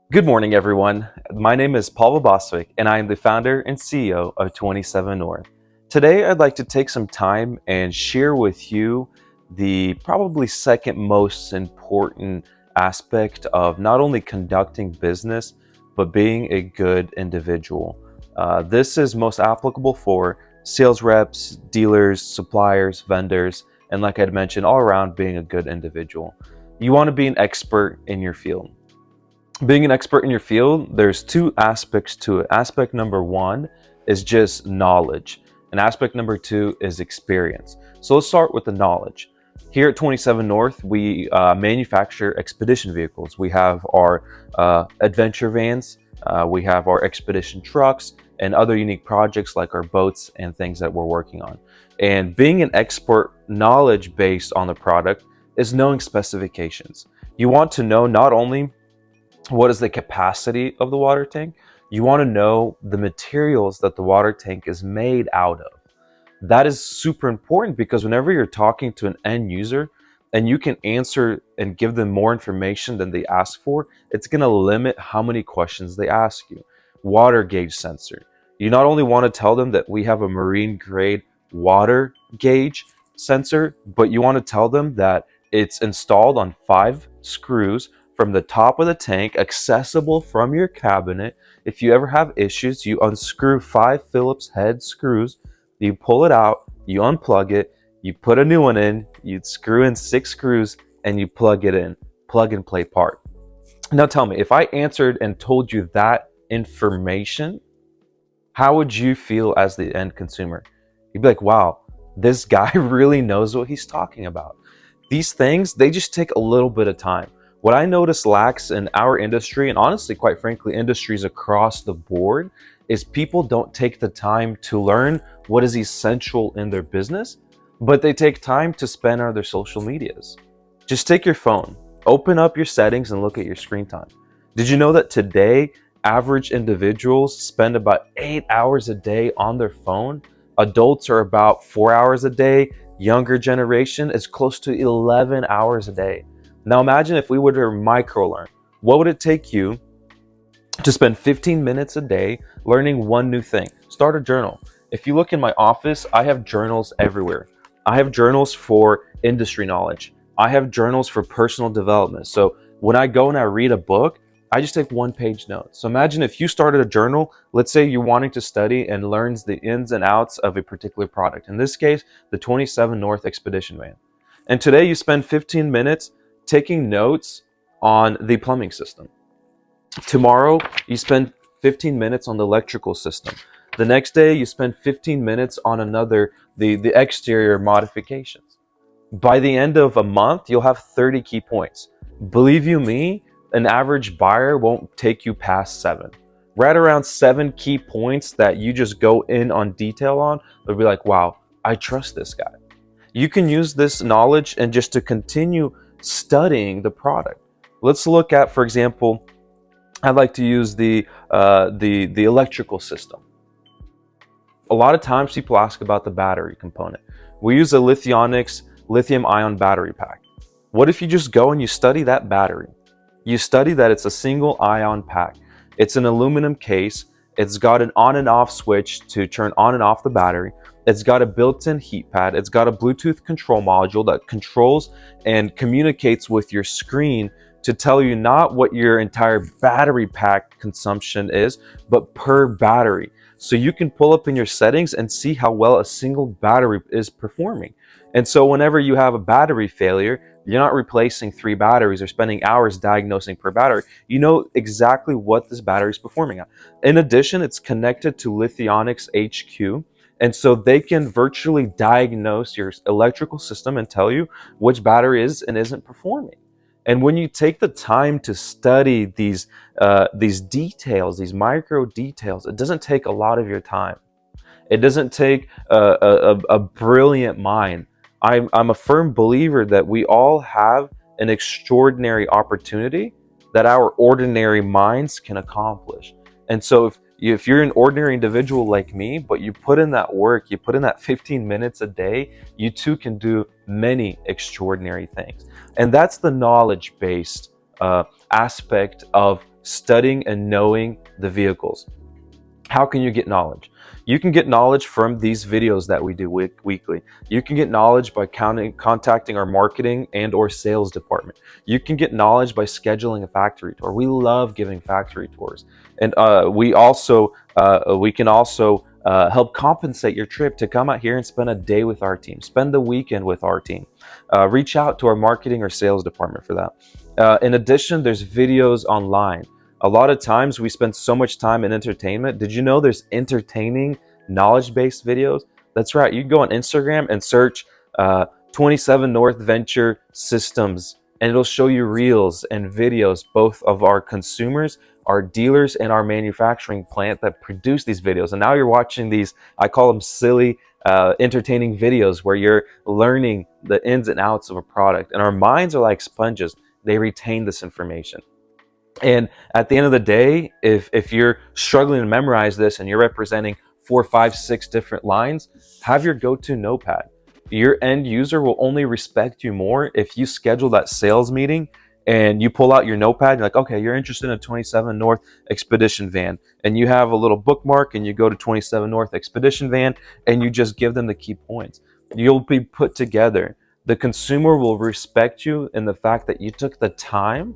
Good morning, everyone. My name is Paul Boswick, and I am the founder and CEO of 27 North. Today, I'd like to take some time and share with you the probably second most important aspect of not only conducting business, but being a good individual. This is most applicable for sales reps, dealers, suppliers, vendors, and like I'd mentioned, all around being a good individual. You want to be an expert in your field. Being an expert in your field, there's two aspects to it. Aspect number one is just knowledge, and aspect number two is experience. So let's start with the knowledge. Here at 27 North, we manufacture expedition vehicles. We have our adventure vans, we have our expedition trucks, and other unique projects like our boats and things that we're working on. And being an expert knowledge based on the product is knowing specifications. You want to know not only what is the capacity of the water tank, you want to know the materials that the water tank is made out of. That is super important because whenever you're talking to an end user and you can answer and give them more information than they ask for, it's going to limit how many questions they ask you. Water gauge sensor. You not only want to tell them that we have a marine grade water gauge sensor, but you want to tell them that it's installed on 5 screws from the top of the tank, accessible from your cabinet. If you ever have issues, you unscrew 5 Phillips head screws, you pull it out, you unplug it, you put a new one in, you screw in 6 screws, and you plug it in. Plug and play part. Now tell me, if I answered and told you that information, how would you feel as the end consumer? You'd be like, wow, this guy really knows what he's talking about. These things, they just take a little bit of time. What I notice lacks in our industry, and honestly, quite frankly, industries across the board, is people don't take the time to learn what is essential in their business, but they take time to spend on their social medias. Just take your phone, open up your settings, and look at your screen time. Did you know that today, average individuals spend about 8 hours a day on their phone? Adults are about 4 hours a day. Younger generation is close to 11 hours a day. Now imagine if we were to micro learn. What would it take you to spend 15 minutes a day learning one new thing? Start a journal. If you look in my office, I have journals everywhere. I have journals for industry knowledge. I have journals for personal development. So when I go and I read a book, I just take 1 page notes. So imagine if you started a journal, let's say you're wanting to study and learns the ins and outs of a particular product. In this case, the 27 North Expedition van. And today you spend 15 minutes taking notes on the plumbing system. Tomorrow, you spend 15 minutes on the electrical system. The next day, you spend 15 minutes on the exterior modifications. By the end of a month, you'll have 30 key points. Believe you me, an average buyer won't take you past 7. Right around 7 key points that you just go in on detail on, they'll be like, wow, I trust this guy. You can use this knowledge and just to continue studying the product. Let's look at, for example, I'd like to use the electrical system. A lot of times people ask about the battery component. We use a lithium-ion battery pack. What if you just go and you study that battery? You study that it's a single ion pack. It's an aluminum case. It's got an on and off switch to turn on and off the battery. It's got a built-in heat pad. It's got a Bluetooth control module that controls and communicates with your screen to tell you not what your entire battery pack consumption is, but per battery. So you can pull up in your settings and see how well a single battery is performing. And so whenever you have a battery failure, you're not replacing 3 batteries or spending hours diagnosing per battery. You know exactly what this battery is performing at. In addition, it's connected to Lithionics HQ. And so they can virtually diagnose your electrical system and tell you which battery is and isn't performing. And when you take the time to study these details, these micro details, it doesn't take a lot of your time. It doesn't take a brilliant mind. I'm a firm believer that we all have an extraordinary opportunity that our ordinary minds can accomplish. And so if you're an ordinary individual like me, but you put in that work, you put in that 15 minutes a day, you too can do many extraordinary things. And that's the knowledge-based aspect of studying and knowing the vehicles. How can you get knowledge? You can get knowledge from these videos that we do weekly. You can get knowledge by contacting our marketing and or sales department. You can get knowledge by scheduling a factory tour. We love giving factory tours. And we can also help compensate your trip to come out here and spend a day with our team, spend the weekend with our team. Reach out to our marketing or sales department for that. In addition, there's videos online. A lot of times we spend so much time in entertainment. Did you know there's entertaining, knowledge-based videos? That's right. You can go on Instagram and search 27 North Venture Systems, and it'll show you reels and videos, both of our consumers, our dealers, and our manufacturing plant that produce these videos. And now you're watching these, I call them silly, entertaining videos where you're learning the ins and outs of a product. And our minds are like sponges. They retain this information. And at the end of the day, if you're struggling to memorize this and you're representing 4, 5, 6 different lines, have your go-to notepad. Your end user will only respect you more if you schedule that sales meeting and you pull out your notepad. You're like, okay, you're interested in a 27 North Expedition van, and you have a little bookmark and you go to 27 North Expedition van and you just give them the key points. You'll be put together. The consumer will respect you in the fact that you took the time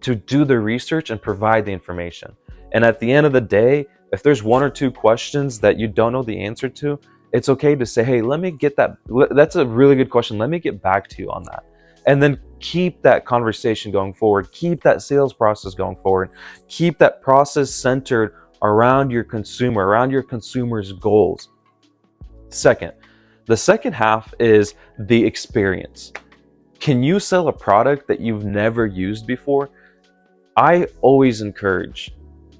to do the research and provide the information. And at the end of the day, if there's 1 or 2 questions that you don't know the answer to, it's okay to say, hey, let me get that. That's a really good question. Let me get back to you on that. And then keep that conversation going forward. Keep that sales process going forward. Keep that process centered around your consumer, around your consumer's goals. Second, the second half is the experience. Can you sell a product that you've never used before? I always encourage,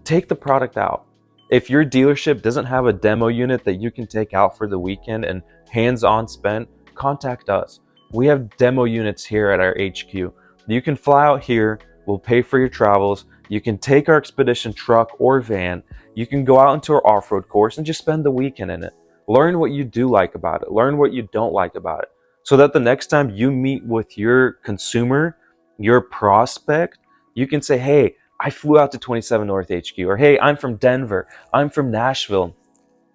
take the product out. If your dealership doesn't have a demo unit that you can take out for the weekend and hands-on spend, contact us. We have demo units here at our HQ. You can fly out here, we'll pay for your travels. You can take our expedition truck or van. You can go out into our off-road course and just spend the weekend in it. Learn what you do like about it. Learn what you don't like about it. So that the next time you meet with your consumer, your prospect, you can say, hey, I flew out to 27 North HQ, or hey, I'm from Denver, I'm from Nashville.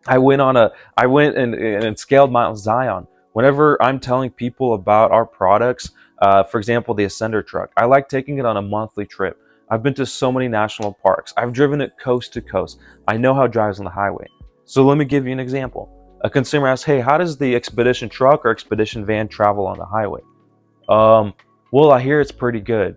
I went and scaled Mount Zion. Whenever I'm telling people about our products, for example, the Ascender truck, I like taking it on a monthly trip. I've been to so many national parks. I've driven it coast to coast. I know how it drives on the highway. So let me give you an example. A consumer asks, hey, how does the Expedition truck or Expedition van travel on the highway? Well, I hear it's pretty good.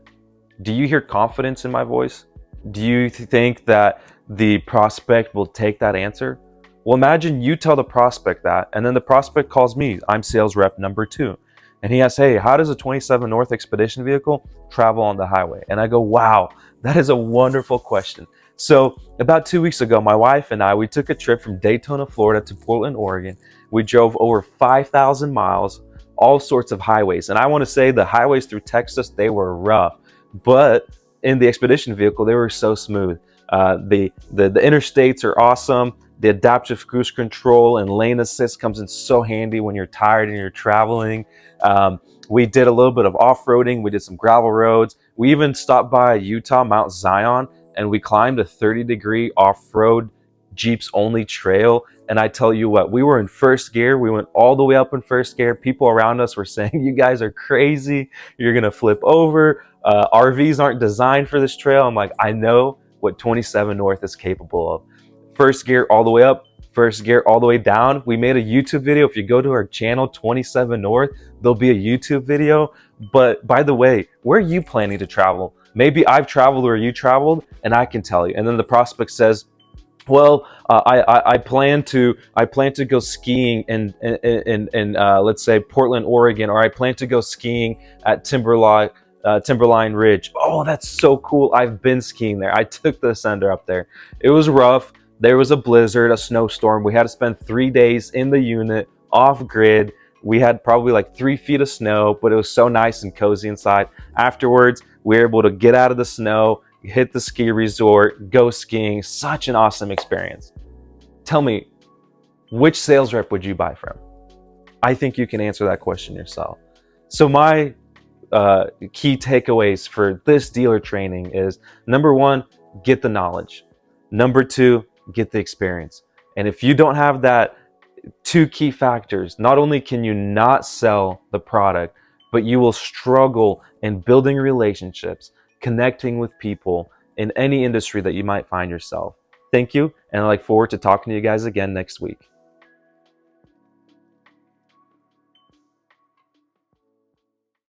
Do you hear confidence in my voice? Do you think that the prospect will take that answer? Well, imagine you tell the prospect that, and then the prospect calls me. I'm sales rep number 2. And he asks, hey, how does a 27 North Expedition vehicle travel on the highway? And I go, wow, that is a wonderful question. So about 2 weeks ago, my wife and I, we took a trip from Daytona, Florida to Portland, Oregon. We drove over 5,000 miles, all sorts of highways. And I want to say the highways through Texas, they were rough. But in the expedition vehicle, they were so smooth. The interstates are awesome. The adaptive cruise control and lane assist comes in so handy when you're tired and you're traveling. We did a little bit of off-roading. We did some gravel roads. We even stopped by Utah, Mount Zion, and we climbed a 30-degree off-road Jeeps only trail. And I tell you what, we were in first gear. We went all the way up in first gear. People around us were saying, you guys are crazy. You're going to flip over. RVs aren't designed for this trail. I'm like, I know what 27 North is capable of. First gear all the way up, first gear all the way down. We made a YouTube video. If you go to our channel, 27 North, there'll be a YouTube video. But by the way, where are you planning to travel? Maybe I've traveled where you traveled, and I can tell you. And then the prospect says, well, I plan to go skiing in let's say Portland, Oregon, or I plan to go skiing at Timberline Ridge. Oh, that's so cool. I've been skiing there. I took the Ascender up there. It was rough. There was a blizzard, a snowstorm. We had to spend 3 days in the unit, off grid. We had probably like 3 feet of snow, but it was so nice and cozy inside. Afterwards, we were able to get out of the snow, hit the ski resort, go skiing. Such an awesome experience. Tell me, which sales rep would you buy from? I think you can answer that question yourself. So my key takeaways for this dealer training is, number 1, get the knowledge. Number two, get the experience. And if you don't have that two key factors, not only can you not sell the product, but you will struggle in building relationships, connecting with people in any industry that you might find yourself. Thank you, and I look forward to talking to you guys again next week.